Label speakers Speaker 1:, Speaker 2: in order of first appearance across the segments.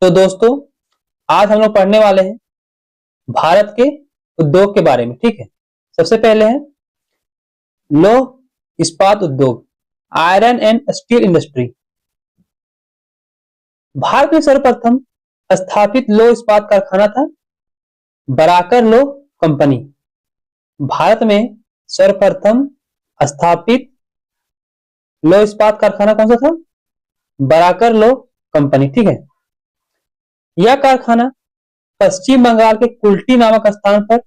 Speaker 1: तो दोस्तों, आज हम लोग पढ़ने वाले हैं भारत के उद्योग के बारे में। ठीक है, सबसे पहले है लौह इस्पात उद्योग, iron and steel industry. Bharat में सर्वप्रथम स्थापित लौह इस्पात कारखाना था बराकर लौह कंपनी। भारत में सर्वप्रथम स्थापित लौह इस्पात कारखाना कौन सा था? बराकर लौह कंपनी। ठीक है, यह कारखाना पश्चिम बंगाल के कुल्टी नामक स्थान पर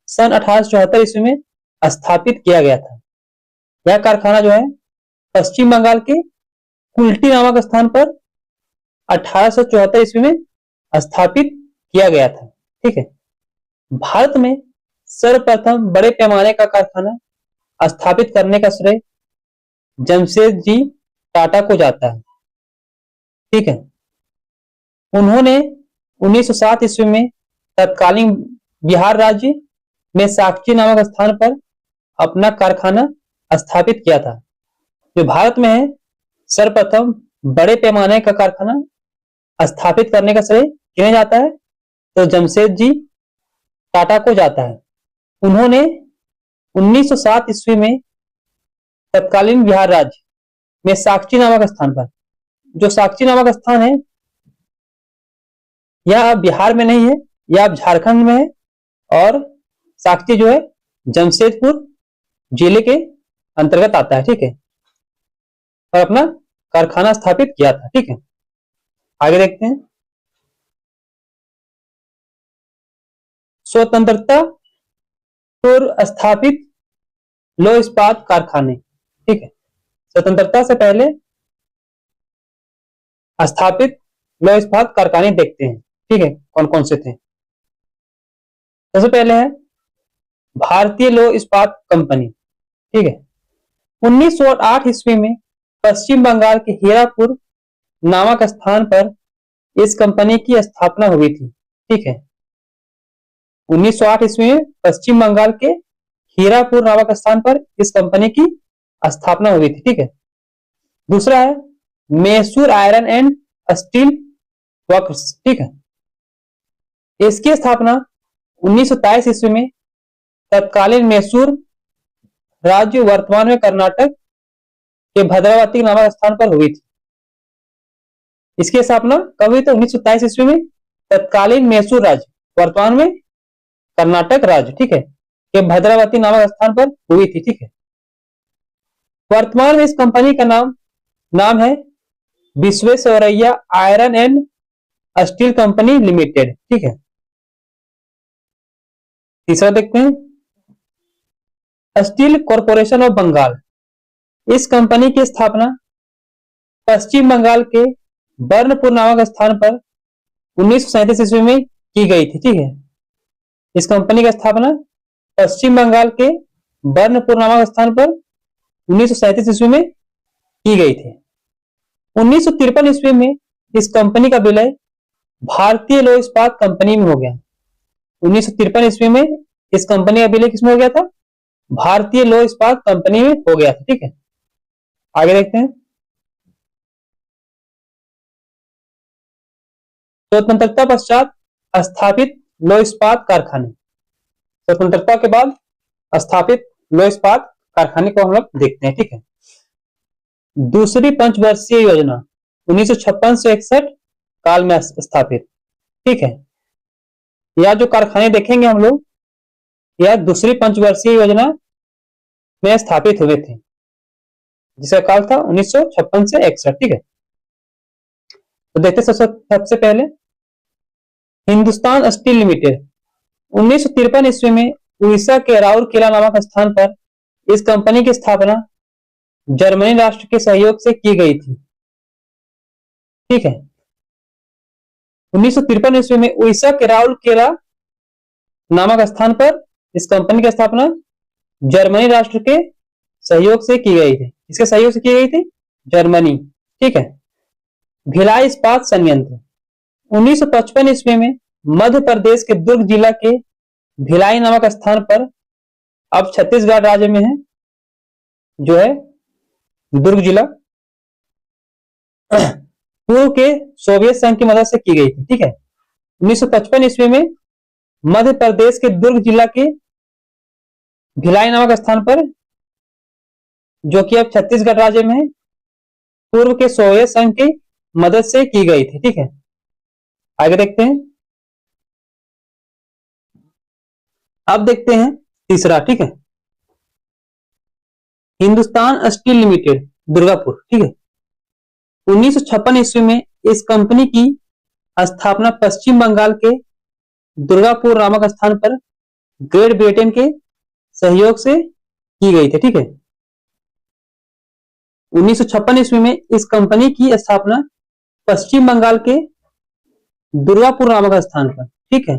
Speaker 1: सन 1874 ईस्वी में स्थापित किया गया था। यह कारखाना जो है पश्चिम बंगाल के कुल्टी नामक स्थान पर 1874 ईस्वी में स्थापित किया गया था। ठीक है, भारत में सर्वप्रथम बड़े पैमाने का कारखाना स्थापित करने का श्रेय जमशेदजी टाटा को जाता है। ठीक है, उन्होंने 1907 ईस्वी में तत्कालीन बिहार राज्य में साकची नामक स्थान पर अपना कारखाना स्थापित किया था। जो भारत में है सर्वप्रथम बड़े पैमाने का कारखाना स्थापित करने का श्रेय किन्हें जाता है? तो जमशेदजी टाटा को जाता है। उन्होंने 1907 ईस्वी में तत्कालीन बिहार राज्य में साकची नामक स्थान पर, जो साकची नामक स्थान है यह बिहार में नहीं है, यह झारखंड में है और साकची जो है जमशेदपुर जिले के अंतर्गत आता है। ठीक है, और अपना कारखाना स्थापित किया था। ठीक है, आगे देखते हैं। स्वतंत्रता पूर्व स्थापित लौह इस्पात कारखाने। ठीक है, स्वतंत्रता से पहले स्थापित लौह इस्पात कारखाने देखते हैं। ठीक है, कौन कौन से थे? सबसे पहले है भारतीय लौह इस्पात कंपनी। ठीक है, 1908 ईस्वी में पश्चिम बंगाल के हीरापुर नामक स्थान पर इस कंपनी की स्थापना हुई थी। ठीक है, 1908 ईस्वी में पश्चिम बंगाल के हीरापुर नामक स्थान पर इस कंपनी की स्थापना हुई थी। ठीक है, दूसरा है Mysore iron and steel works. ठीक है, इसकी स्थापना 1923 ईस्वी में तत्कालीन मैसूर राज्य वर्तमान में कर्नाटक के भद्रावती नामक स्थान पर हुई थी। इसकी स्थापना कब हुई? तो 1923 ईस्वी में तत्कालीन मैसूर राज्य वर्तमान में कर्नाटक राज्य, ठीक है, के भद्रावती नामक स्थान पर हुई थी। ठीक है, वर्तमान में इस कंपनी का नाम है Visvesvaraya iron and steel company limited. ठीक है, तीसरा देखते हैं स्टील कॉरपोरेशन ऑफ बंगाल। इस कंपनी की स्थापना पश्चिम बंगाल के बर्नपुर नामक स्थान पर 1937 ईस्वी में की गई थी। ठीक है, इस कंपनी की स्थापना पश्चिम बंगाल के बर्नपुर नामक स्थान पर 1937 ईस्वी में की गई थी। 1953 ईस्वी में इस कंपनी का विलय भारतीय लौह इस्पात कंपनी में हो गया। 1953 ईस्वी में इस कंपनी का विलय किसमें हो गया था? भारतीय लौह इस्पात कंपनी में हो गया था। ठीक है, आगे देखते हैं। स्वतंत्रता पश्चात स्थापित लौह इस्पात कारखाने। स्वतंत्रता के बाद स्थापित लौह इस्पात कारखाने को हम लोग देखते हैं। ठीक है, दूसरी पंचवर्षीय योजना 1956 से 61 काल में स्थापित। ठीक है, यह जो कारखाने देखेंगे हम लोग यह दूसरी पंचवर्षीय योजना में स्थापित हुए थे, जिसका काल था 1956 से 61। ठीक है, तो देखते सबसे पहले हिंदुस्तान स्टील लिमिटेड। 1953 ईस्वी में उड़ीसा के राउरकेला नामक स्थान पर इस कंपनी की स्थापना जर्मनी राष्ट्र के सहयोग से की गई थी। ठीक है, 1953 ईस्वी में उड़ीसा के राउरकेला नामक स्थान पर इस कंपनी की स्थापना जर्मनी राष्ट्र के सहयोग से की गई थी। इसके सहयोग से की गई थी जर्मनी। ठीक है, भिलाई इस्पात संयंत्र 1955 ईस्वी में मध्य प्रदेश के दुर्ग जिला के भिलाई नामक स्थान पर, अब छत्तीसगढ़ राज्य में है, जो है दुर्ग जिला, पूर्व के सोवियत संघ की मदद से की गई थी। ठीक है, 1955 ईस्वी में मध्य प्रदेश के दुर्ग जिला के भिलाई नामक स्थान पर, जो कि अब छत्तीसगढ़ राज्य में है, पूर्व के सोवियत संघ की मदद से की गई थी। ठीक है, आगे देखते हैं। अब देखते हैं तीसरा। ठीक है, हिंदुस्तान स्टील लिमिटेड दुर्गापुर। ठीक है, 1956 ईस्वी में इस कंपनी की स्थापना पश्चिम बंगाल के दुर्गापुर नामक स्थान पर ग्रेट ब्रिटेन के सहयोग से की गई थी। ठीक है, 1956 ईस्वी में इस कंपनी की स्थापना पश्चिम बंगाल के दुर्गापुर नामक स्थान पर, ठीक है,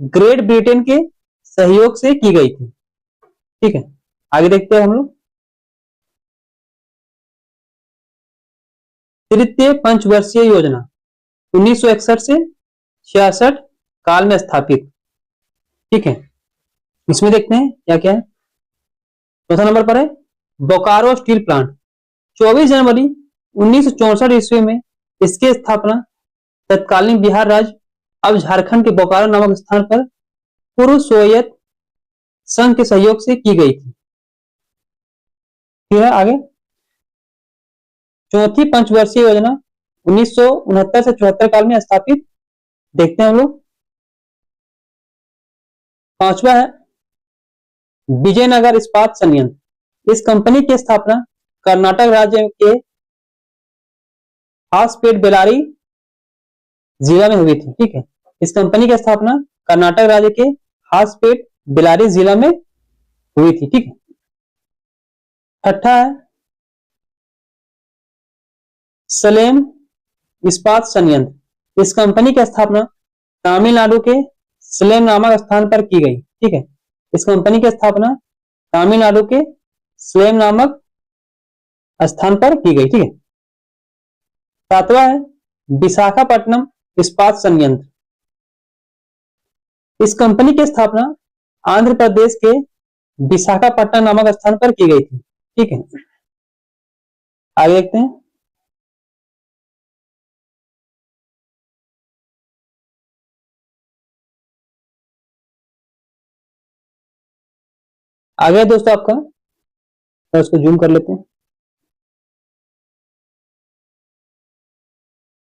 Speaker 1: ग्रेट ब्रिटेन के सहयोग से की गई थी। ठीक है, आगे देखते हैं हम लोग। तृतीय पंचवर्षीय योजना 1961 से 66 काल में स्थापित। ठीक है, इसमें देखते हैं क्या क्या है। चौथा नंबर पर है बोकारो स्टील प्लांट। 24 जनवरी 1964 ईस्वी में इसकी स्थापना तत्कालीन बिहार राज्य, अब झारखंड के बोकारो नामक स्थान पर पूर्व सोवियत संघ के सहयोग से की गई थी। ठीक है, आगे चौथी पंचवर्षीय योजना 1969 से 74 काल में स्थापित। देखते हैं हम लोग। पांचवा है विजयनगर इस्पात संयंत्र। इस कंपनी की स्थापना कर्नाटक राज्य के हासपेट बेलारी जिला में हुई थी। ठीक है, इस कंपनी की स्थापना कर्नाटक राज्य के हासपेट बेलारी जिला में हुई थी। ठीक है, छठा है सलेम इस्पात संयंत्र। इस कंपनी की स्थापना तमिलनाडु के सलेम नामक स्थान पर की गई। ठीक है, इस कंपनी की स्थापना तमिलनाडु के सलेम नामक स्थान पर की गई। ठीक है, सातवां है विशाखापट्टनम इस्पात संयंत्र। इस कंपनी की स्थापना आंध्र प्रदेश के विशाखापट्टनम नामक स्थान पर की गई थी। ठीक है, आगे देखते हैं। आगे दोस्तों आपका, तो इसको जूम कर लेते हैं।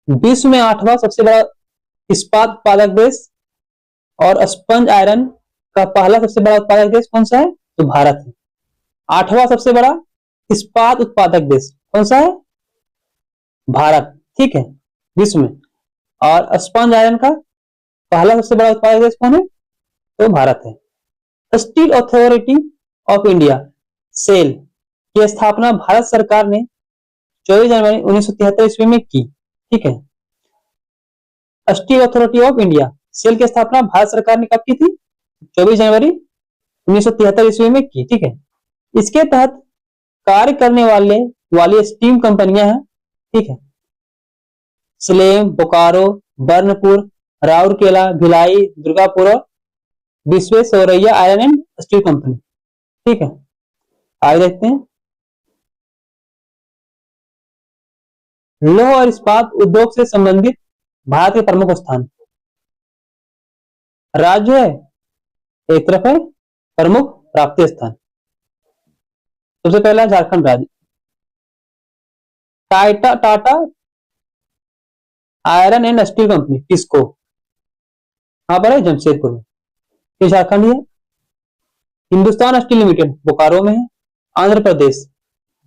Speaker 1: विश्व में 8वां सबसे बड़ा इस्पात उत्पादक देश और स्पंज आयरन का पहला सबसे बड़ा उत्पादक देश कौन सा है? तो भारत है। 8वां सबसे बड़ा इस्पात उत्पादक देश कौन सा है? भारत। ठीक है, विश्व में। और स्पंज आयरन का पहला सबसे बड़ा उत्पादक देश कौन है? तो भारत है। Steel authority of India SAIL की स्थापना भारत सरकार ने 24 जनवरी 1973 ईस्वी में की। ठीक है, steel authority of India SAIL की स्थापना भारत सरकार ने कब की थी? 24 जनवरी 1973 ईस्वी में की। ठीक है, इसके तहत कार्य करने वाली स्टीम कंपनियां हैं। ठीक है, सलेम, बोकारो, बर्नपुर, राउरकेला, भिलाई, दुर्गापुर और Visvesvaraya iron and steel company. ठीक है, आगे देखते हैं। लौह और इस्पात उद्योग से संबंधित भारत के प्रमुख स्थान। राज्य है एक तरफ है प्रमुख प्राप्ति स्थान। सबसे पहला झारखंड राज्य, Tata iron and steel company TISCO, कहां पर है? जमशेदपुर में, ये झारखंड है। हिंदुस्तान स्टील लिमिटेड बोकारो में है, आंध्र प्रदेश।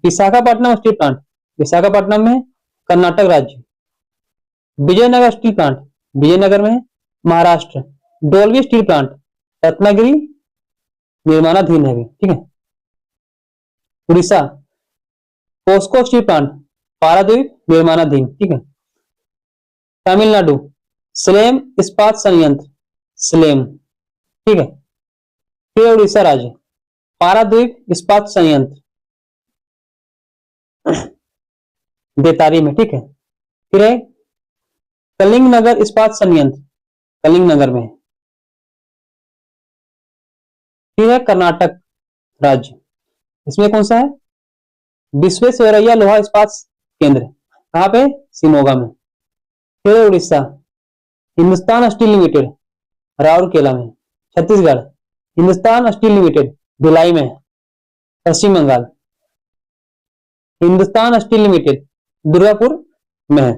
Speaker 1: विशाखापट्टनम स्टील प्लांट विशाखापट्टनम में, कर्नाटक राज्य। विजयनगर स्टील प्लांट विजयनगर में है, महाराष्ट्र। डोलवी स्टील प्लांट रत्नागिरी निर्माणाधीन है। ठीक है, Orissa. POSCO steel plant Paradip निर्माणाधीन। ठीक है, तमिलनाडु सलेम इस्पात संयंत्र सलेम। ठीक है, फिर उड़ीसा राज्य पारादीप इस्पात संयंत्र बेतारी में। ठीक है, फिर है कलिंगनगर इस्पात संयंत्र कलिंगनगर में। फिर है कर्नाटक राज्य, इसमें कौन सा है? विश्वेश्वरैया लोहा इस्पात केंद्र, कहां पे? शिमोगा में। फिर उड़ीसा, हिंदुस्तान स्टील लिमिटेड राउरकेला में। छत्तीसगढ़, हिंदुस्तान स्टील लिमिटेड भिलाई में। पश्चिम बंगाल, हिंदुस्तान स्टील लिमिटेड दुर्गापुर में है।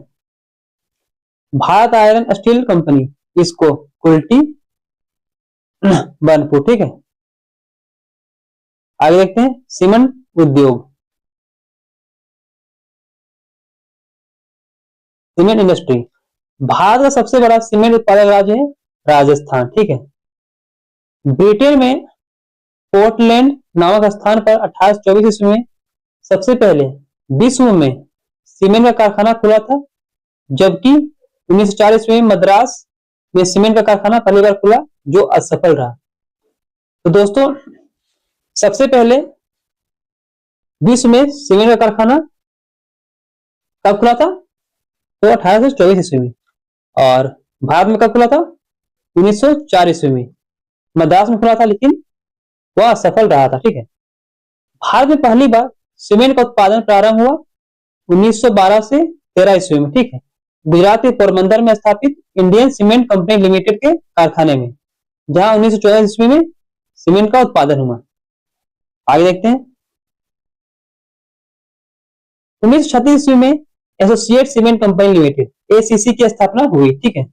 Speaker 1: भारत आयरन स्टील कंपनी, इसको कुल्टी बनपुर, ठीक है। आगे देखते हैं सीमेंट उद्योग, सीमेंट इंडस्ट्री। भारत का सबसे बड़ा सीमेंट उत्पादक राज्य है राजस्थान, ठीक है। ब्रिटेन में पोर्टलैंड नामक स्थान पर 1824 ईस्वी में सबसे पहले विश्व में सीमेंट का कारखाना खुला था, जबकि 1904 ईस्वी में मद्रास में सीमेंट का कारखाना पहली बार खुला, जो असफल रहा। तो दोस्तों, सबसे पहले विश्व में सीमेंट का कारखाना कब खुला था? तो 1824 ईस्वी में। और भारत में कब खुला था? 1904 ईस्वी में। मद्रास में खुला था, लेकिन वह असफल रहा था, ठीक है। भारत में पहली बार सीमेंट का उत्पादन प्रारंभ हुआ 1912 से 13 ईस्वी में, ठीक है, गुजरात के पोरबंदर में स्थापित इंडियन सीमेंट कंपनी लिमिटेड के कारखाने में, जहां 1914 ईस्वी में सीमेंट का उत्पादन हुआ। आगे देखते हैं। 1936 ईस्वी में associate cement company limited ACC की स्थापना हुई, ठीक है।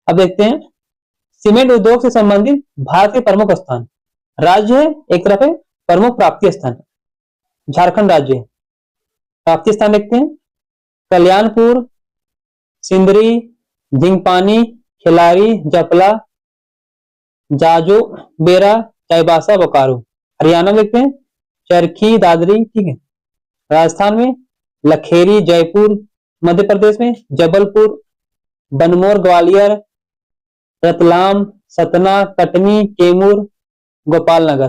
Speaker 1: अब देखते हैं सीमेंट उद्योग से संबंधित भारत के प्रमुख स्थान। राज्य है एक तरफ है प्रमुख प्राप्ति स्थान, झारखंड राज्य। प्राप्ति स्थान देखते हैं कल्याणपुर, सिंदरी, झिंगपानी, खिलारी, जपला, जाजो, बेरा, चाईबासा, बोकारो। हरियाणा में देखते हैं चरखी, दादरी, ठीक है। राजस्थान में लखेरी, जयपुर। मध्य प्रदेश में जबलपुर, बनमोर, ग्वालियर, रतलाम, सतना, कटनी, कैमूर, गोपाल नगर।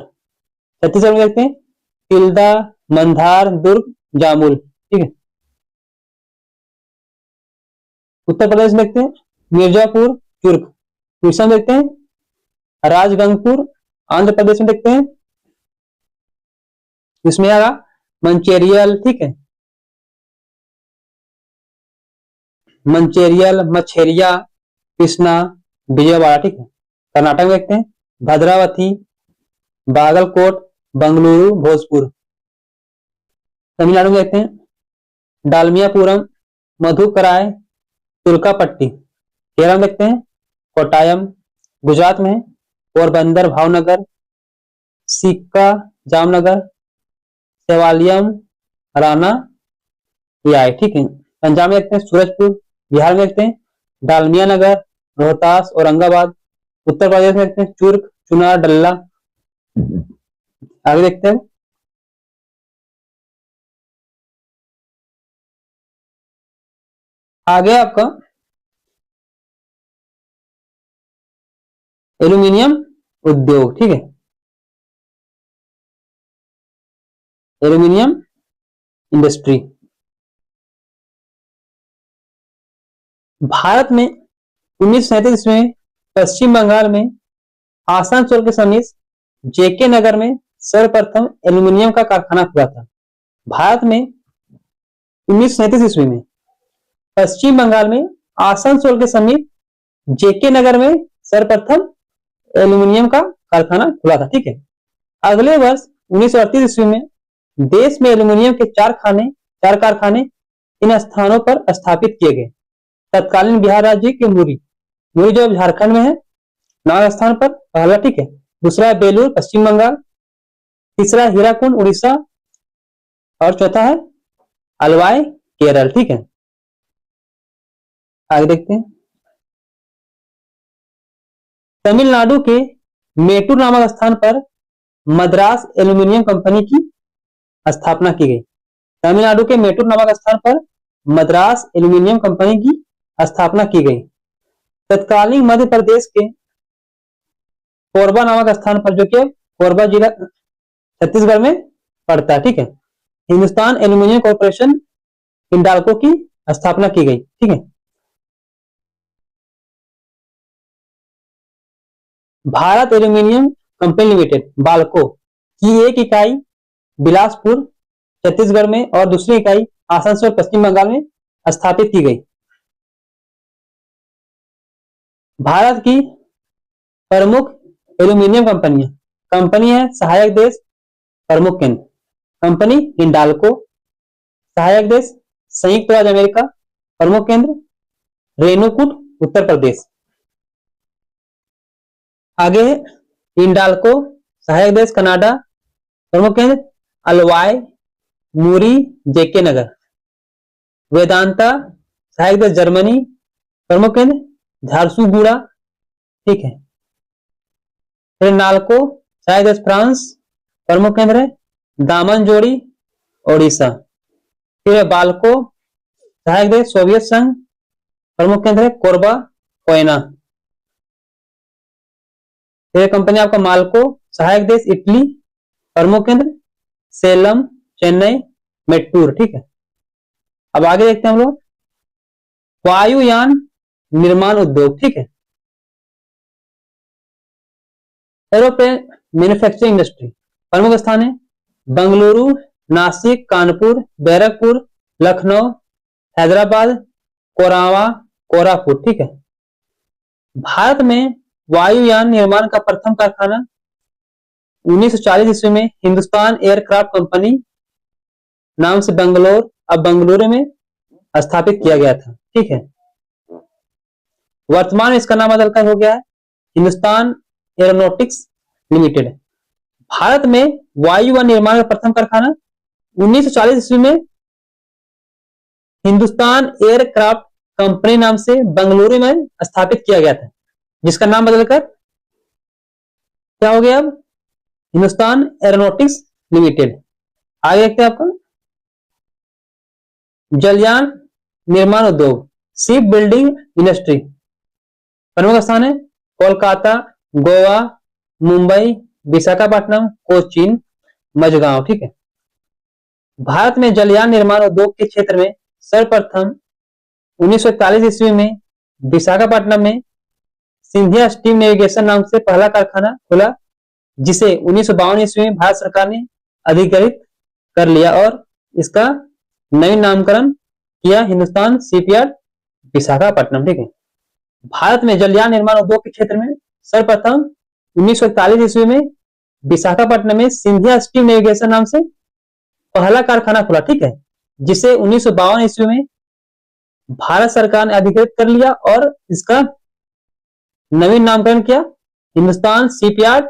Speaker 1: छत्तीसगढ़ में देखते हैं तिल्दा, मंधार, दुर्ग, जामुल, ठीक है। उत्तर प्रदेश में देखते हैं मिर्जापुर, चुर्क। उड़ीसा में देखते हैं राजगंगपुर। आंध्र प्रदेश में देखते हैं इसमें आगा मंचेरियल, ठीक है, मंचेरियल, मछेरिया, कृष्णा, विजयवाड़ा, ठीक है। कर्नाटक में देखते हैं भद्रावती, बागलकोट, बंगलुरु, भोजपुर। तमिलनाडु में देखते हैं डालमियापुरम, मधुकराय, तुर्कापट्टी। केरल में देखते हैं कोटायम। गुजरात में पोरबंदर, भावनगर, सिक्का, जामनगर, सेवालियम, राना, याय, ठीक है। पंजाब में देखते हैं सूरजपुर। बिहार में देखते हैं डालमिया नगर, रोहतास, औरंगाबाद। उत्तर प्रदेश में देखते हैं चुर्क, चुनार, डल्ला। आगे देखते हैं आगे आपका एल्यूमिनियम उद्योग, ठीक है। Aluminium industry. भारत में 1937 में पश्चिम बंगाल में आसनसोल के समीप जेके नगर में सर्वप्रथम एल्यूमिनियम का कारखाना खुला था। भारत में 1937 ईस्वी में पश्चिम बंगाल में आसनसोल के समीप जेके नगर में सर्वप्रथम एल्यूमिनियम का कारखाना खुला था, ठीक है। अगले वर्ष 1938 ईस्वी में देश में एल्यूमिनियम के चार कारखाने इन स्थानों पर स्थापित किए गए। तत्कालीन बिहार राज्य के मुरी जो झारखंड में है, नाग स्थान पर पहला, ठीक है। दूसरा है बेलूर, पश्चिम बंगाल। तीसरा हीराकुंड, उड़ीसा। और चौथा है अलवाई, केरल, ठीक है। आगे देखते हैं तमिलनाडु के मेटूर नामक स्थान पर मद्रास एल्यूमिनियम कंपनी की स्थापना की गई। तमिलनाडु के मेटूर नामक स्थान पर मद्रास एल्यूमिनियम कंपनी की स्थापना की गई। तत्कालीन मध्य प्रदेश के कोरबा नामक स्थान पर, जो कि कोरबा जिला छत्तीसगढ़ में पड़ता है, ठीक है, हिंदुस्तान एल्यूमिनियम कॉर्पोरेशन हिंडाल्को की स्थापना की गई, ठीक है। Bharat aluminium company limited Balco की एक इकाई बिलासपुर छत्तीसगढ़ में और दूसरी इकाई आसनसोल पश्चिम बंगाल में स्थापित की गई। भारत की प्रमुख एल्यूमिनियम कंपनियां, कंपनी है सहायक देश, प्रमुख केंद्र, कंपनी हिंडाल्को, सहायक देश संयुक्त राज्य अमेरिका, प्रमुख केंद्र रेणुकूट उत्तर प्रदेश। आगे हिंडाल्को सहायक देश कनाडा, प्रमुख केंद्र अलवाय मूरी जेके नगर। वेदांता सहायक देश जर्मनी, प्रमुख केंद्र झारसुगुड़ा, ठीक है। फिर नाल्को सहायक देश फ्रांस, प्रमुख केंद्र है दामनजोड़ी ओडिशा। फिर बाल्को सहायक देश सोवियत संघ, प्रमुख केंद्र है कोरबा कोयना। फिर कंपनी आपका माल्को सहायक देश इटली, प्रमुख केंद्र सेलम चेन्नई मेट्टूर, ठीक है। अब आगे देखते हैं हम लोग वायुयान निर्माण उद्योग, ठीक है। एरोप्लेन मैन्युफैक्चरिंग इंडस्ट्री, प्रमुख स्थान है बंगलुरु, नासिक, कानपुर, बैरकपुर, लखनऊ, हैदराबाद, कोरावा, कोरापुट, ठीक है। भारत में वायुयान निर्माण का प्रथम कारखाना 1940 ईस्वी में हिंदुस्तान एयरक्राफ्ट कंपनी नाम से बंगलोर, अब बंगलुरु में स्थापित किया गया था, ठीक है। वर्तमान में इसका नाम बदलकर हो गया है हिंदुस्तान एरोनॉटिक्स लिमिटेड। भारत में वायुयान निर्माण का प्रथम कारखाना 1940 ईस्वी में हिंदुस्तान एयरक्राफ्ट कंपनी नाम से बंगलुरु में स्थापित किया गया था, जिसका नाम बदलकर क्या हो गया अब हिंदुस्तान एरोनॉटिक्स लिमिटेड। आगे देखते हैं आपका जलयान निर्माण उद्योग, शिप बिल्डिंग इंडस्ट्री, प्रमुख स्थान है कोलकाता, गोवा, मुंबई, विशाखापट्टनम, कोचीन, मझगांव, ठीक है। भारत में जलयान निर्माण उद्योग के क्षेत्र में सर्वप्रथम 1941 ईस्वी में विशाखापट्टनम में सिंधिया स्टीम नेविगेशन नाम से पहला कारखाना खुला, जिसे 1952 ईस्वी में भारत सरकार ने अधिग्रहित कर लिया और इसका नवीन नामकरण किया हिंदुस्तान शिपयार्ड विशाखापट्टनम, ठीक है। भारत में जलयान निर्माण उद्योग के क्षेत्र में सर्वप्रथम 1941 ईस्वी में विशाखापट्टनम में सिंधिया स्टीम नेविगेशन नाम से पहला कारखाना खुला, ठीक है, जिसे 1952 ईस्वी में भारत सरकार ने अधिकृत कर लिया और इसका नवीन नामकरण किया हिंदुस्तान शिपयार्ड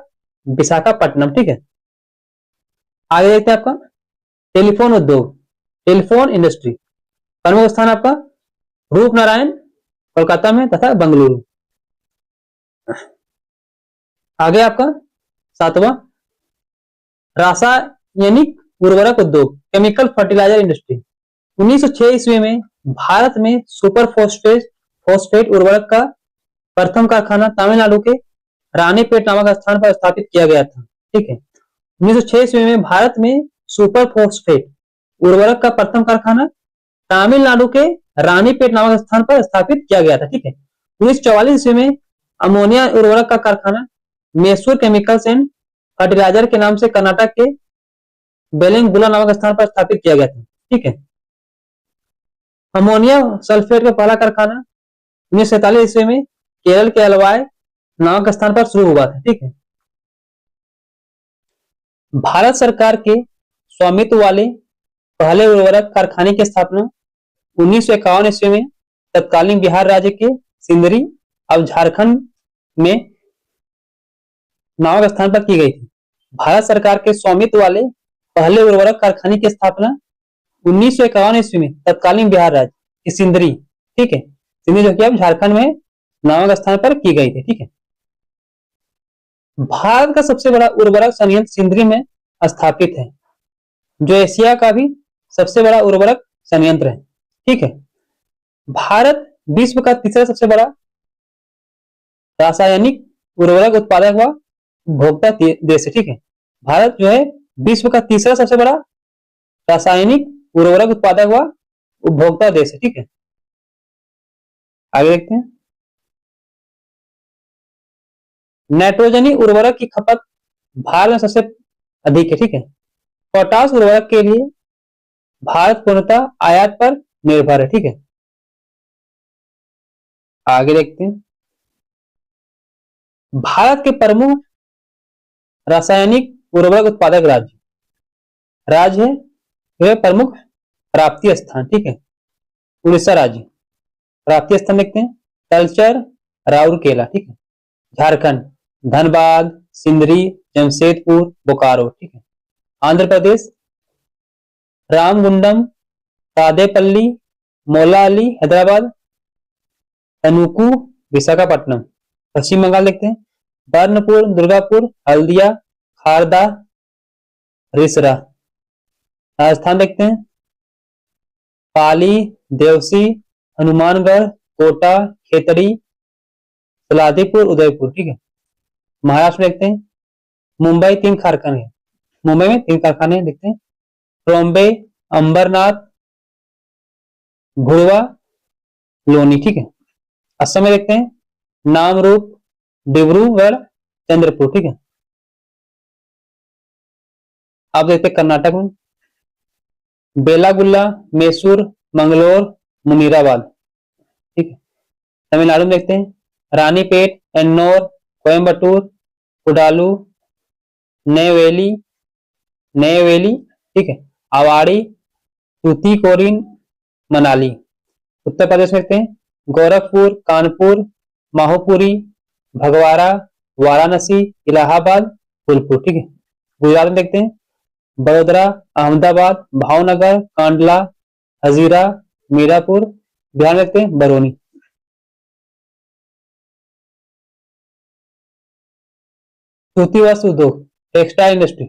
Speaker 1: विशाखापट्टनम, ठीक है। आगे देखते हैं आपका टेलीफोन उद्योग, टेलीफोन इंडस्ट्री, प्रमुख स्थान आपका रूपनारायण कोलकाता में तथा बंगलुरु। आगे आपका सातवां रासायनिक उर्वरक उद्योग, केमिकल फर्टिलाइजर इंडस्ट्री। 1906 ईस्वी में भारत में सुपर फॉस्फेट उर्वरक का प्रथम कारखाना तमिलनाडु के रानीपेट नामक स्थान पर स्थापित किया गया था, ठीक है। 1906 ईस्वी में भारत में सुपर फॉस्फेट उर्वरक का प्रथम कारखाना तमिलनाडु के रानीपेट नामक स्थान पर स्थापित किया गया था, ठीक है। 1944 ईस्वी में अमोनिया उर्वरक का कारखाना मैसूर केमिकल्स एंड फर्टिलाइजर के नाम से कर्नाटक के बेलंगुला नामक स्थान पर स्थापित किया गया था, ठीक है। अमोनिया सल्फेट का पहला कारखाना 1947 ईस्वी में केरल के अलवाय नामक स्थान पर शुरू हुआ था, ठीक है। भारत सरकार के स्वामित्व वाले पहले उर्वरक कारखाने की स्थापना 1951 ईस्वी में तत्कालीन बिहार राज्य के सिंदरी अब झारखंड में नामक स्थान पर की गई थी। भारत सरकार के स्वामित्व वाले पहले उर्वरक कारखाने की स्थापना 1951 ईस्वी में तत्कालीन बिहार राज्य की सिंदरी, ठीक है, सिंदरी जो कि अब झारखंड में नामक स्थान पर की गई थी, ठीक है। भारत का सबसे बड़ा उर्वरक संयंत्र सिंदरी में स्थापित है, जो एशिया का भी सबसे बड़ा उर्वरक संयंत्र है, ठीक है। भारत विश्व का तीसरा सबसे बड़ा रासायनिक उर्वरक उत्पादक व उपभोक्ता देश है, ठीक है। भारत जो है विश्व का तीसरा सबसे बड़ा रासायनिक उर्वरक उत्पादक व उपभोक्ता देश है, ठीक है। आगे देखते हैं नाइट्रोजनी उर्वरक की खपत भारत में सबसे अधिक है, ठीक है। पोटाश उर्वरक के लिए भारत पूर्णतः आयात पर निर्भर है, ठीक है। आगे देखते हैं। भारत के प्रमुख रासायनिक उर्वरक उत्पादक राज्य है, वह प्रमुख प्राप्ति स्थान, ठीक है। उड़ीसा राज्य, प्राप्ति स्थान देखते हैं। तलचर, राउरकेला, ठीक है। झारखंड, धनबाद, सिंदरी, जमशेदपुर, बोकारो, ठीक है। आंध्र प्रदेश, रामगुंडम, तादेपल्ली, मोलाली, हैदराबाद, तनुकू, विशाखापट्टनम। पश्चिम बंगाल देखते हैं। बर्नपुर, दुर्गापुर, हल्दिया, खारदा, रिसरा। राजस्थान देखते हैं। पाली, देवसी, हनुमानगढ़, कोटा, खेतड़ी, सलादीपुर, उदयपुर, ठीक है। महाराष्ट्र देखते हैं। मुंबई, 3 कारखाने हैं। मुंबई में 3 कारखाने देखते हैं। ट्रॉम्बे, अंबरनाथ, भुड़वा, लोनी, ठीक है। असम में देखते हैं। नामरूप, डिब्रूगढ़, चंद्रपुर, ठीक है। आप देखते हैं कर्नाटक में बेलागुल्ला, मैसूर, मंगलोर, मुनीराबाद, ठीक है। तमिलनाडु में देखते हैं। रानीपेट, एन्नौर, कोयम्बटूर, कुडालू, नेवेली नेवेली, ठीक है। आवाड़ी, तूतीकोरिन, मनाली। उत्तर प्रदेश में देखते हैं। गोरखपुर, कानपुर, माहौपुरी, भगवाड़ा, वाराणसी, इलाहाबाद, फूलपुर, ठीक है। गुजरात में देखते हैं। बड़ोदरा, अहमदाबाद, भावनगर, कांडला, हजीरा, मीरापुर। बिहार में देखते हैं। बरौनी। सूती वस्त्र उद्योग, टेक्सटाइल इंडस्ट्री।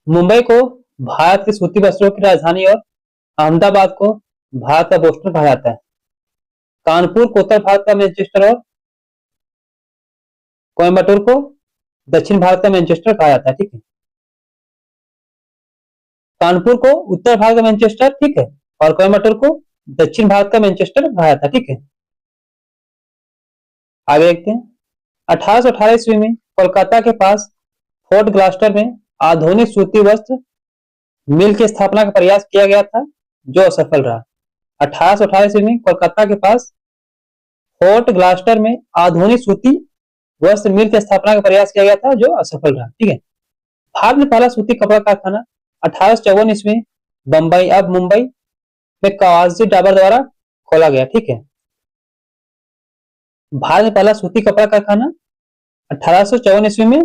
Speaker 1: मुंबई को भारत के सूती वस्त्रों की राजधानी और अहमदाबाद को भारत का बोस्टन कहा जाता है। कानपुर को उत्तर भारत का मैनचेस्टर और कोयम्बटूर को दक्षिण भारत का मैनचेस्टर कहा जाता है, ठीक है। कानपुर को उत्तर भारत का मैनचेस्टर, ठीक है, और कोयम्बटूर को दक्षिण भारत का मैनचेस्टर कहा जाता है, ठीक है। आगे देखते हैं। 1818 ईस्वी में कोलकाता के पास फोर्ट ग्लास्टर में आधुनिक सूती वस्त्र मिल की स्थापना का प्रयास किया गया था, जो असफल रहा। 1818 ईस्वी में कोलकाता के पास फोर्ट ग्लास्टर में आधुनिक सूती वस्त्र मिल की स्थापना का प्रयास किया गया था, जो असफल रहा, ठीक है। भारत में पहला सूती कपड़ा कारखाना 1854 ईस्वी में बंबई, अब मुंबई में कवासी डाबर द्वारा खोला गया, ठीक है। भारत में पहला सूती कपड़ा कारखाना 1854 ईस्वी में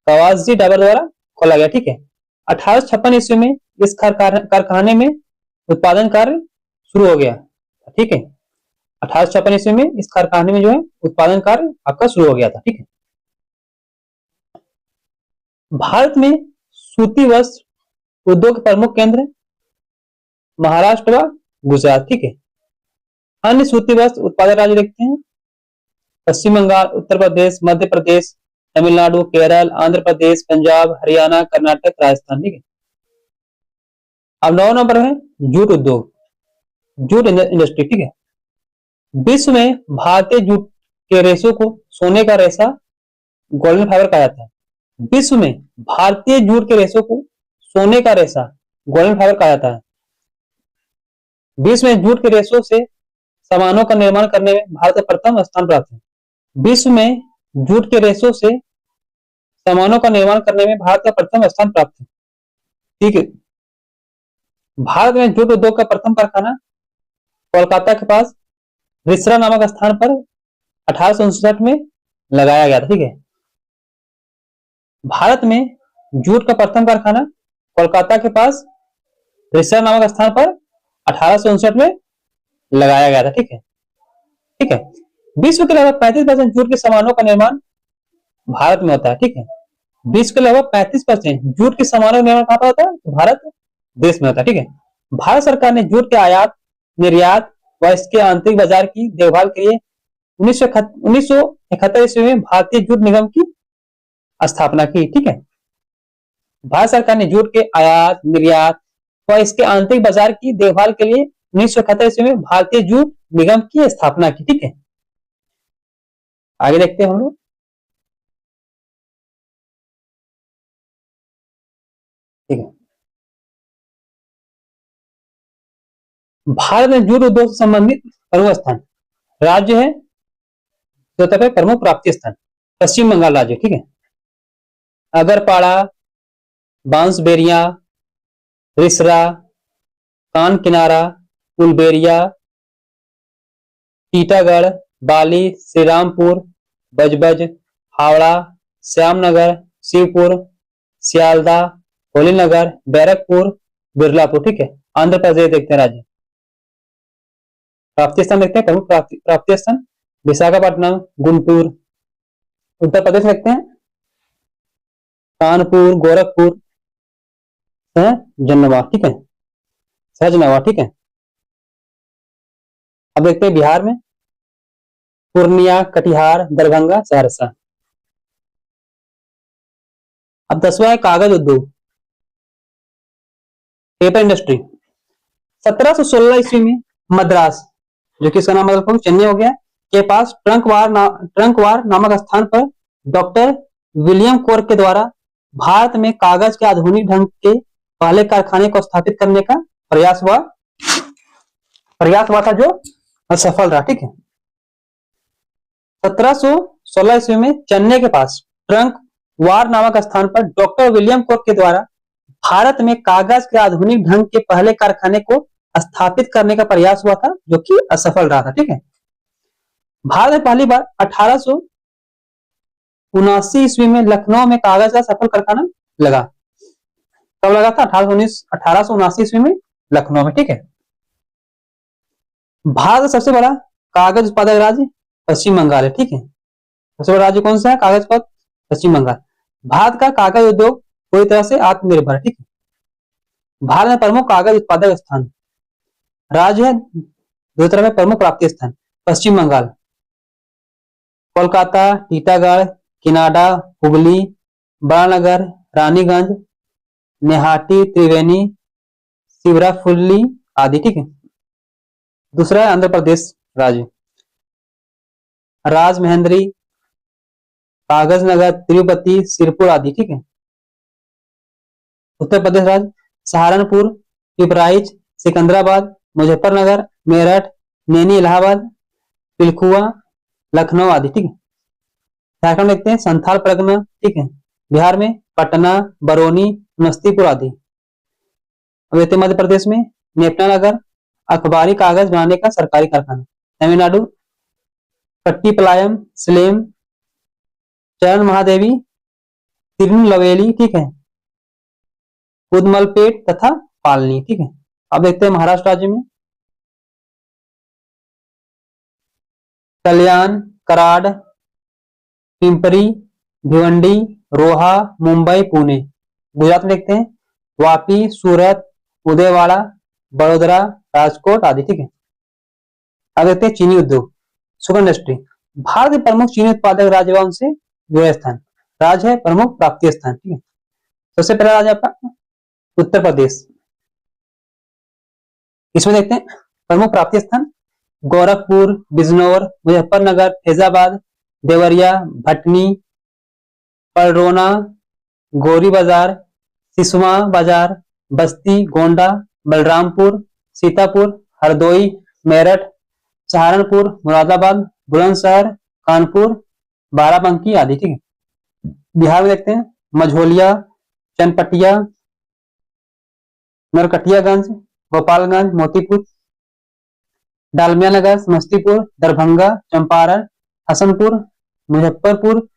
Speaker 1: कवासी डाबर द्वारा खोला गया, ठीक है। 1856 ईस्वी में इस कारखाने में उत्पादन कार्य शुरू हो गया, ठीक है। 1856 ईस्वी में इस कारखाने में जो है उत्पादन कार्य आपका शुरू हो गया था, ठीक है। भारत में सूती वस्त्र उद्योग के प्रमुख केंद्र महाराष्ट्र व गुजरात, ठीक है। अन्य सूती वस्त्र उत्पादक राज्य देखते हैं। पश्चिम बंगाल, उत्तर प्रदेश, मध्य प्रदेश, तमिलनाडु, केरल, आंध्र प्रदेश, पंजाब, हरियाणा, कर्नाटक, राजस्थान, ठीक है। अब 9 नंबर है जूट उद्योग, जूट इंडस्ट्री, ठीक है। विश्व में भारतीय जूट के रेशों को सोने का रेशा, गोल्डन फाइबर कहा जाता है। विश्व में भारतीय जूट के रेशों को सोने का रेशा, गोल्डन फाइबर कहा जाता है। विश्व में जूट के रेशों से सामानों का निर्माण करने में भारत का प्रथम स्थान प्राप्त है। विश्व में जूट के रेशों से सामानों का निर्माण करने में भारत का प्रथम स्थान प्राप्त है, ठीक है। भारत में जूट उद्योग का प्रथम कारखाना कोलकाता के पास रिसरा नामक स्थान पर 1859 में लगाया गया था, ठीक है। भारत में जूट का प्रथम कारखाना कोलकाता के पास रिसरा नामक स्थान पर 1859 में लगाया गया था, ठीक है, ठीक है। विश्व के लगभग 35% जूट के सामानों का निर्माण भारत में होता है, ठीक है। विश्व के लगभग 35% जूट के सामानों का निर्माण कहां पर होता है? तो भारत देश में होता है, ठीक है। भारत सरकार ने जूट के आयात, निर्यात व इसके आंतरिक बाजार की देखभाल के लिए 1971 ईस्वी में भारतीय जूट निगम की स्थापना की, ठीक है। भारत सरकार ने जूट के आयात, निर्यात व इसके आंतरिक बाजार की देखभाल के लिए 1971 ईस्वी में भारतीय जूट निगम की स्थापना की, ठीक है। आगे देखते हैं हम लोग। ठीक है। भारत में जूट उद्योग से संबंधित प्रमुख स्थान राज्य है चौथा पे प्रमुख प्राप्ति स्थान पश्चिम बंगाल राज्य, ठीक है। अगरपाड़ा, बांसबेरिया, रिसरा, कान किनारा, उलबेरिया, टीटागढ़, बाली, श्रीरामपुर, बजबज, हावड़ा, श्यामनगर, शिवपुर, सियालदा, होलीनगर, बैरकपुर, बिरलापुर, ठीक है। आंध्र प्रदेश देखते हैं राज्य प्राप्ति स्थान, देखते हैं प्रमुख प्राप्ति स्थान विशाखापट्टनम, गुंटूर। उत्तर प्रदेश देखते हैं कानपुर, गोरखपुर, जनवा, ठीक है, सहजनवा, ठीक है। अब देखते हैं बिहार में पूर्णिया, कटिहार, दरभंगा, सहरसा। अब 10वां है कागज उद्योग, पेपर इंडस्ट्री। 1716 ईस्वी में मद्रास, जो कि इसका नाम मतलब चेन्नई हो गया, के पास ट्रंकवार नामक स्थान पर डॉक्टर विलियम कोर के द्वारा भारत में कागज के आधुनिक ढंग के पहले कारखाने को स्थापित करने का प्रयास हुआ था, जो असफल रहा, ठीक है। 1716 ईस्वी में चेन्नई के पास ट्रंकवार नामक स्थान पर डॉक्टर विलियम कोर के द्वारा भारत में कागज के आधुनिक ढंग के पहले कारखाने को स्थापित करने का प्रयास हुआ था, जो कि असफल रहा था, ठीक है। भारत में पहली बार 1879 ईस्वी में लखनऊ में कागज का सफल कारखाना लगा। कब लगा था? 1879 ईस्वी में लखनऊ में, ठीक है। भारत का सबसे बड़ा कागज उत्पादक राज्य पश्चिम बंगाल है, ठीक है। सबसे बड़ा राज्य कौन सा है कागज उत्पादक? पश्चिम बंगाल। भारत का कागज उद्योग पूरी तरह से आत्मनिर्भर है, ठीक है। भारत में प्रमुख कागज उत्पादक स्थान राज्य है, दूसरी तरफ प्रमुख प्राप्ति स्थान पश्चिम बंगाल, कोलकाता, टीटागढ़, किनाडा, हुगली, बड़ानगर, रानीगंज, नेहाटी, त्रिवेणी, शिवराफुल्ली आदि, ठीक है। दूसरा है आंध्र प्रदेश राज्य, राजमहेंद्री, कागज नगर, तिरुपति, सिरपुर आदि, ठीक है। उत्तर प्रदेश राज्य सहारनपुर, पिपराइच, सिकंदराबाद, मुजफ्फरनगर, मेरठ, नैनी, इलाहाबाद, पिलखुआ, लखनऊ आदि, ठीक है। झारखंड देखते हैं संथाल परगना, ठीक है। बिहार में पटना, बरौनी, समस्तीपुर आदि। अब देखते हैं मध्य प्रदेश में नेपनानगर, अखबारी कागज बनाने का सरकारी कारखाना। तमिलनाडु पट्टीपलायम, सलेम, चरण महादेवी, तिरुनलवेली, ठीक है, उदमलपेट तथा पालनी, ठीक है। अब देखते हैं महाराष्ट्र राज्य में कल्याण, कराड, पिंपरी, भिवंडी, रोहा, मुंबई, पुणे। गुजरात में देखते हैं वापी, सूरत, उदयवाड़ा, बड़ोदरा, राजकोट आदि, ठीक है। अब देखते हैं चीनी उद्योग, शुगर इंडस्ट्री। भारत के प्रमुख चीनी उत्पादक राज्य व उनसे जुड़े स्थान राज्य है प्रमुख प्राप्ति स्थान, ठीक है। सबसे पहला राज्य आपका उत्तर प्रदेश। इसमें देखते हैं प्रमुख प्राप्ति स्थान गोरखपुर, बिजनौर, मुजफ्फरनगर, फैजाबाद, देवरिया, भटनी, पलरोना, गोरी बाजार, सिसवा बाजार, बस्ती, गोंडा, बलरामपुर, सीतापुर, हरदोई, मेरठ, सहारनपुर, मुरादाबाद, बुलंदशहर, कानपुर, बाराबंकी आदि, ठीक है। बिहार में देखते हैं मझोलिया, चनपटिया, नरकटियागंज, गोपालगंज, मोतीपुर, डालमियानगर, समस्तीपुर, दरभंगा, चंपारण, हसनपुर, मुजफ्फरपुर,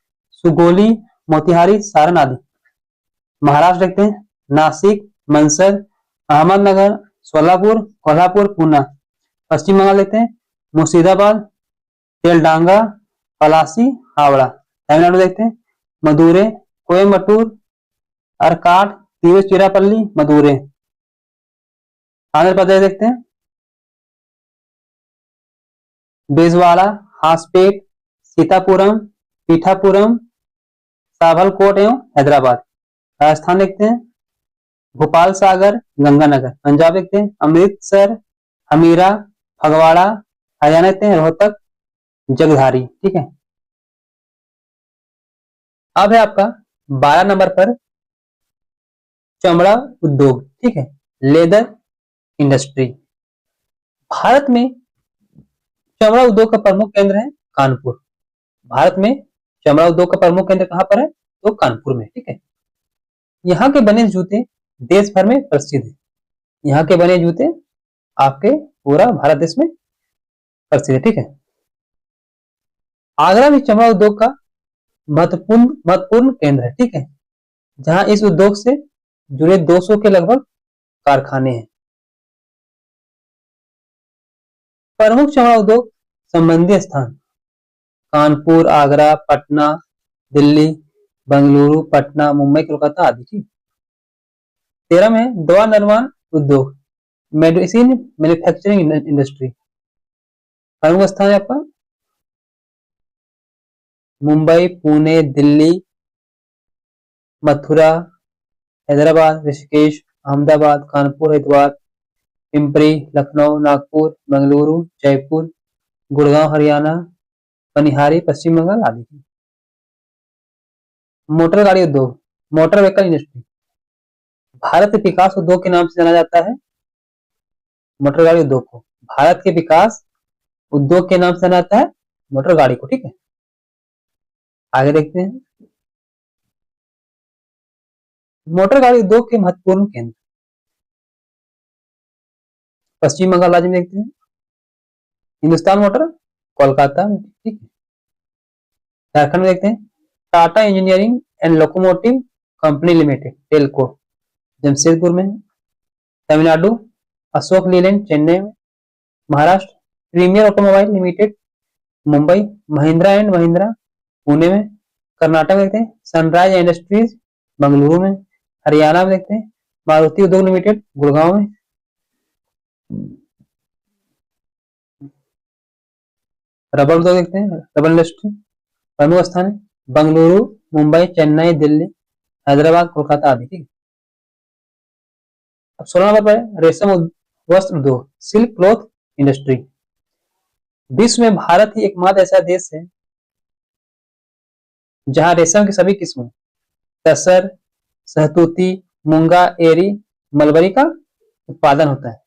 Speaker 1: सुगोली, मोतिहारी, सारण आदि। महाराष्ट्र देखते हैं नासिक, मंसर, अहमदनगर, सोलापुर, कोल्हापुर, पूना। पश्चिम बंगाल देखते हैं मुर्शिदाबाद, तेलडांगा, पलासी, हावड़ा। तमिलनाडु देखते हैं मदुरै, कोयम्बटूर, अरकाट, तिरुचिरापल्ली, मदुरै। आंध्र प्रदेश देखते हैं बेजवाड़ा, हासपेट, सीतापुरम, पीठापुरम, सावलकोट एवं हैदराबाद। राजस्थान देखते हैं भोपाल सागर, गंगानगर। पंजाब देखते हैं अमृतसर, हमीरा, फगवाड़ा। हरियाणा देखते हैं रोहतक, जगधारी, ठीक है। अब है आपका 12 नंबर पर चमड़ा उद्योग, ठीक है, लेदर इंडस्ट्री। भारत में चमड़ा उद्योग का प्रमुख केंद्र है कानपुर। भारत में चमड़ा उद्योग का प्रमुख केंद्र कहाँ पर है? तो कानपुर में। ठीक है। यहाँ के बने जूते देश भर में प्रसिद्ध है। यहाँ के बने जूते आपके पूरा भारत देश में प्रसिद्ध है। ठीक है। आगरा भी चमड़ा उद्योग का महत्वपूर्ण केंद्र है। ठीक है। जहां इस उद्योग से जुड़े 200 के लगभग कारखाने हैं। प्रमुख चमड़ा उद्योग संबंधी स्थान कानपुर, आगरा, पटना, दिल्ली, बेंगलुरु, पटना, मुंबई, कोलकाता आदि। ठीक। 13 में दवा निर्माण उद्योग मेडिसिन मैन्युफैक्चरिंग इंडस्ट्री। प्रमुख स्थान है आपका मुंबई, पुणे, दिल्ली, मथुरा, हैदराबाद, ऋषिकेश, अहमदाबाद, कानपुर, हरिद्वार, पिंपरी, लखनऊ, नागपुर, बेंगलुरु, जयपुर, गुड़गांव हरियाणा, पनिहारी पश्चिम बंगाल आदि। मोटर गाड़ी उद्योग मोटर व्हीकल इंडस्ट्री भारत के विकास उद्योग के नाम से जाना जाता है। मोटर गाड़ी उद्योग को भारत के विकास उद्योग के नाम से जाना जाता है मोटर गाड़ी को। ठीक है। आगे देखते हैं मोटर गाड़ी उद्योग के महत्वपूर्ण केंद्र पश्चिम बंगाल राज्य में देखते हैं हिंदुस्तान मोटर कोलकाता में। ठीक है। झारखंड में देखते हैं Tata engineering and locomotive company limited TELCO Jamshedpur में। तमिलनाडु अशोक लीलैंड चेन्नई में। Maharashtra premier automobile limited Mumbai. Mahindra and Mahindra Pune में। कर्नाटक में देखते हैं सनराइज इंडस्ट्रीज बेंगलुरु में। हरियाणा में देखते हैं मारुति उद्योग लिमिटेड गुड़गांव में। रबर उद्योग देखते हैं रबर इंडस्ट्री प्रमुख स्थान है बेंगलुरु, मुंबई, चेन्नई, दिल्ली, हैदराबाद, कोलकाता आदि। ठीक। अब 16 नंबर पर रेशम वस्त्र उद्योग सिल्क क्लॉथ इंडस्ट्री। विश्व में भारत ही एकमात्र ऐसा देश है जहां रेशम की सभी किस्मों तसर, सहतूती, मूंगा, एरी, मलबरी का उत्पादन होता है।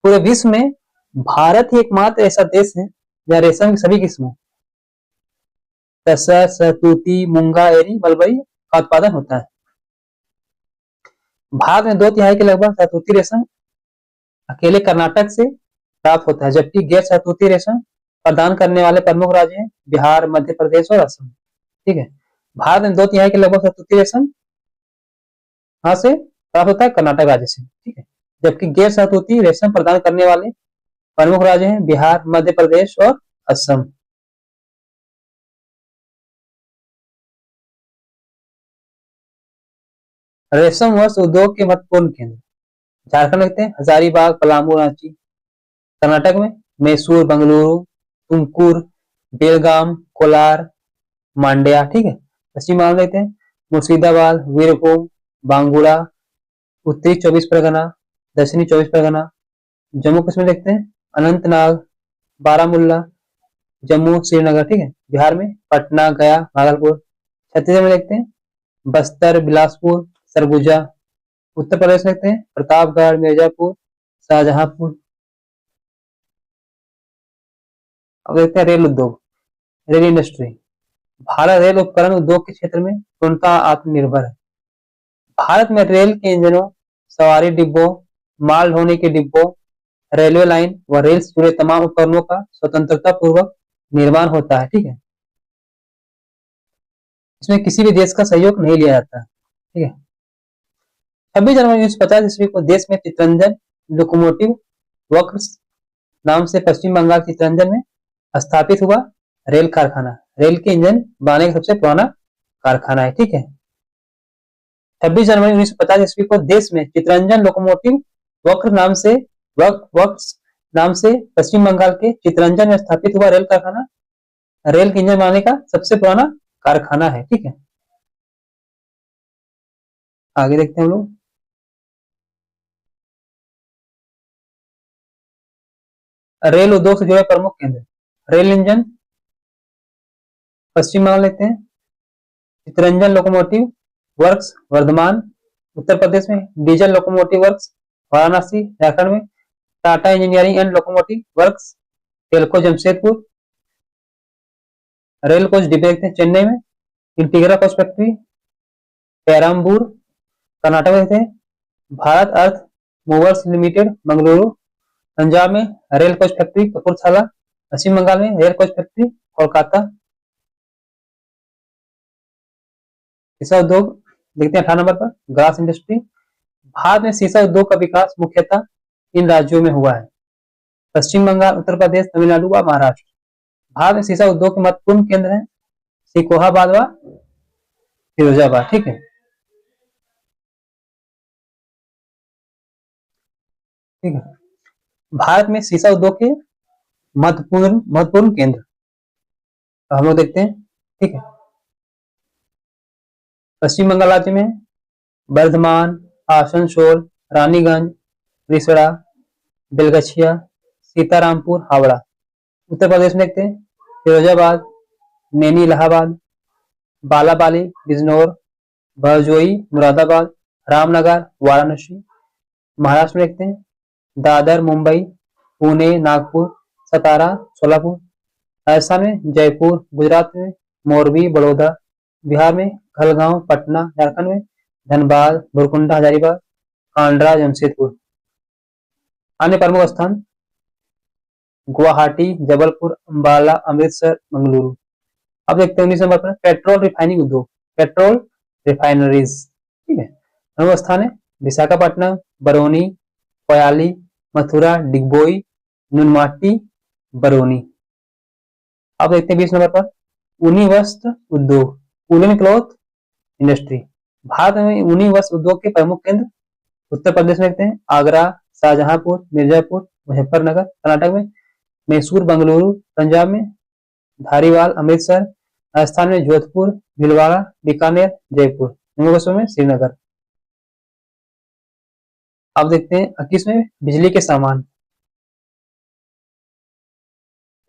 Speaker 1: पूरे विश्व में भारत ही एकमात्र ऐसा देश है जहां रेशम की सभी किस्मों तसर, सहतूती, मूंगा, एरी, मलबरी का उत्पादन होता है। भारत में 2/3 के लगभग सहतूती रेशम अकेले कर्नाटक से प्राप्त होता है, जबकि गैर सहतूती रेशम प्रदान करने वाले प्रमुख राज्य हैं बिहार, मध्य प्रदेश और असम। ठीक है। भारत में 2/3 के लगभग सहतूती रेशम कहां से प्राप्त होता है? कर्नाटक राज्य से। ठीक है। जबकि गैर सहतूती रेशम प्रदान करने वाले प्रमुख राज्य हैं बिहार, मध्य प्रदेश और असम। रेशम वस्त्र उद्योग के महत्वपूर्ण केंद्र झारखंड देखते हैं हजारीबाग, पलामू, रांची। कर्नाटक में मैसूर, बेंगलुरु, तुमकुर, बेलगाम, कोलार, मांड्या। ठीक है। पश्चिम बंगाल देखते हैं मुर्शिदाबाद, वीरभूम, बांगुड़ा, उत्तरी 24 परगना, दक्षिणी 24 परगना। जम्मू कश्मीर देखते हैं अनंतनाग, बारामुल्ला, जम्मू, श्रीनगर। ठीक है। बिहार में पटना, गया, भागलपुर। छत्तीसगढ़ में देखते हैं बस्तर, बिलासपुर, सरगुजा। उत्तर प्रदेश देखते हैं प्रतापगढ़, मिर्जापुर, शाहजहांपुर। अब देखते हैं रेल उद्योग रेल इंडस्ट्री भारत रेल उपकरण उद्योग के क्षेत्र में पूर्णतः आत्मनिर्भर है। भारत में रेल के इंजनों, सवारी डिब्बों, माल ढोने के डिब्बों, रेलवे लाइन व रेल से जुड़े तमाम उपकरणों का स्वतंत्रता पूर्वक निर्माण होता है। ठीक है। इसमें किसी भी देश का सहयोग नहीं लिया जाता। ठीक है। 26 जनवरी 1950 ईस्वी को देश में चितरंजन लोकोमोटिव वर्क्स नाम से पश्चिम बंगाल चितरंजन में स्थापित हुआ रेल कारखाना रेल के इंजन बनाने का सबसे पुराना कारखाना है। ठीक है। 26 जनवरी 1950 ईस्वी को देश में चितरंजन लोकोमोटिव वर्क्स नाम से पश्चिम बंगाल के चितरंजन में स्थापित हुआ रेल कारखाना रेल के इंजन बनाने का सबसे पुराना कारखाना है। ठीक है। आगे देखते हैं हम लोग रेल उद्योग से जुड़े प्रमुख केंद्र रेल इंजन पश्चिम बंगाल लेते हैं चितरंजन लोकोमोटिव वर्क्स वर्धमान उत्तर प्रदेश में। Diesel locomotive works Varanasi Jharkhand में। Tata engineering and locomotive works Telco Jamshedpur, rail coach डिब्बे देखते हैं चेन्नई में, integral coach factory Perambur Karnataka में देखते हैं, Bharat earth movers limited Mangaluru, Punjab में rail coach factory Kapurthala, Paschim Bangal में रेल कोच फैक्ट्री कोलकाता। शीशा उद्योग देखते हैं 18 नंबर पर, ग्लास इंडस्ट्री। भारत में शीशा उद्योग का विकास मुख्यतः इन राज्यों में हुआ है, पश्चिम बंगाल, उत्तर प्रदेश, तमिलनाडु व महाराष्ट्र। भारत में शीशा उद्योग के महत्वपूर्ण केंद्र हैं सिकोहाबाद व फिरोजाबाद। ठीक है, ठीक है। भारत में शीशा उद्योग के महत्वपूर्ण केंद्र तो हम लोग देखते हैं। ठीक है, पश्चिम बंगाल राज्य में बर्धमान, आसनसोल, रानीगंज, रिसड़ा, बेलगछिया, सीतारामपुर, हावड़ा। उत्तर प्रदेश में देखते हैं फिरोजाबाद, नैनी इलाहाबाद, बालाबाली बिजनौर, बहजोई मुरादाबाद, रामनगर वाराणसी। महाराष्ट्र में देखते हैं दादर मुंबई, पुणे नागपुर, सतारा सोलापुर। राजस्थान में जयपुर, गुजरात में मोरबी बड़ौदा, बिहार में खलगांव पटना, झारखंड में धनबाद गोरकुंडा हजारीबाग, कांडरा जमशेदपुर। अन्य प्रमुख स्थान गुवाहाटी, जबलपुर, अंबाला, अमृतसर, मंगलुरु। अब देखते हैं 19 नंबर पर पेट्रोल रिफाइनिंग उद्योग, पेट्रोल रिफाइनरीज। ठीक है, प्रमुख स्थान है विशाखापट्टनम, बरौनी, कोयाली, मथुरा, डिगबोई, नुनमाटी, बरौनी। अब देखते हैं 20 नंबर पर ऊनी वस्त्र उद्योग, वूलन क्लॉथ इंडस्ट्री। भारत में ऊनी वस्त्र उद्योग के प्रमुख केंद्र उत्तर प्रदेश में देखते हैं आगरा, शाहजहांपुर, मिर्जापुर, मुजफ्फरनगर। कर्नाटक में मैसूर, बंगलुरु। पंजाब में धारीवाल, अमृतसर। राजस्थान में जोधपुर, भीलवाड़ा, बीकानेर, जयपुर। जम्मू कश्मीर में श्रीनगर। अब देखते हैं 21 में बिजली के सामान,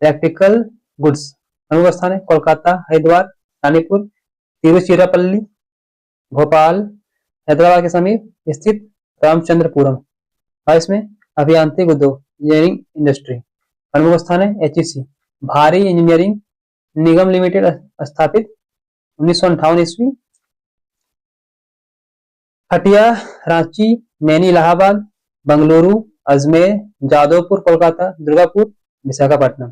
Speaker 1: इलेक्ट्रिकल गुड्स। प्रमुख स्थान है कोलकाता, हरिद्वार, रानीपुर, तिरुचिरापल्ली, भोपाल। हैदराबाद के समीप स्थित रामचंद्रपुरम। 22 में अभियांत्रिक उद्योग, इंजीनियरिंग इंडस्ट्री। प्रमुख स्थान है एचईसी, भारी इंजीनियरिंग निगम लिमिटेड, स्थापित 1958 ईस्वी। हटिया, रांची, नैनी इलाहाबाद, बंगलुरु, अजमेर, जादवपुर कोलकाता, दुर्गापुर, विशाखापट्टनम।